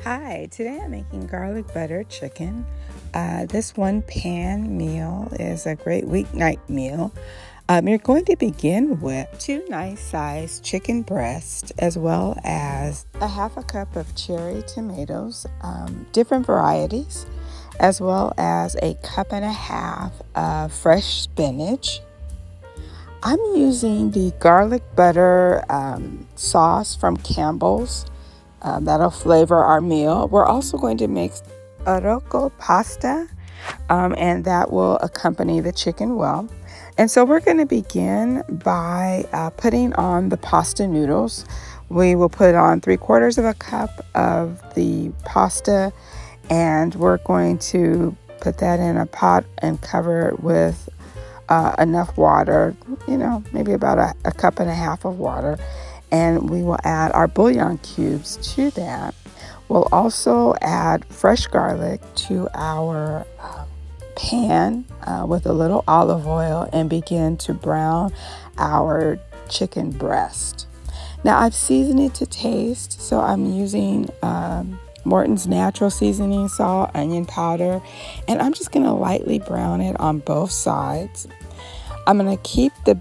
Hi, today I'm making garlic butter chicken. This one pan meal is a great weeknight meal. You're going to begin with 2 nice sized chicken breasts as well as a half a cup of cherry tomatoes, different varieties, as well as a cup and a half of fresh spinach. I'm using the garlic butter sauce from Campbell's. That'll flavor our meal. We're also going to make arroco pasta, and that will accompany the chicken well. And so we're going to begin by putting on the pasta noodles. We will put on 3/4 of a cup of the pasta, and we're going to put that in a pot and cover it with enough water, maybe about a cup and a half of water. And we will add our bouillon cubes to that. We'll also add fresh garlic to our pan with a little olive oil and begin to brown our chicken breast. Now I've seasoned it to taste, so I'm using Morton's natural seasoning, salt, onion powder, and I'm just going to lightly brown it on both sides. I'm going to keep the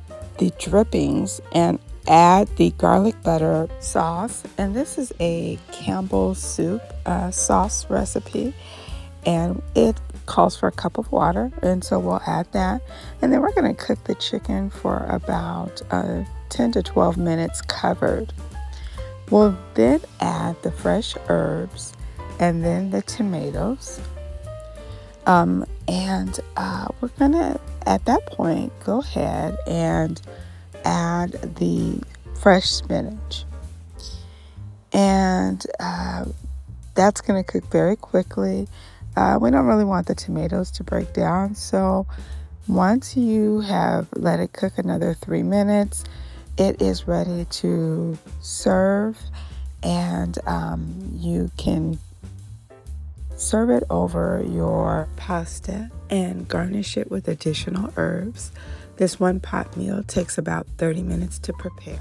drippings and add the garlic butter sauce, and this is a Campbell's soup sauce recipe, and it calls for a cup of water, and so we'll add that, and then we're going to cook the chicken for about 10 to 12 minutes covered. We'll then add the fresh herbs and then the tomatoes, and we're going to at that point go ahead and add the fresh spinach, and that's going to cook very quickly. We don't really want the tomatoes to break down, so once you have let it cook another 3 minutes, it is ready to serve, and you can serve it over your pasta and garnish it with additional herbs. This one pot meal takes about 30 minutes to prepare.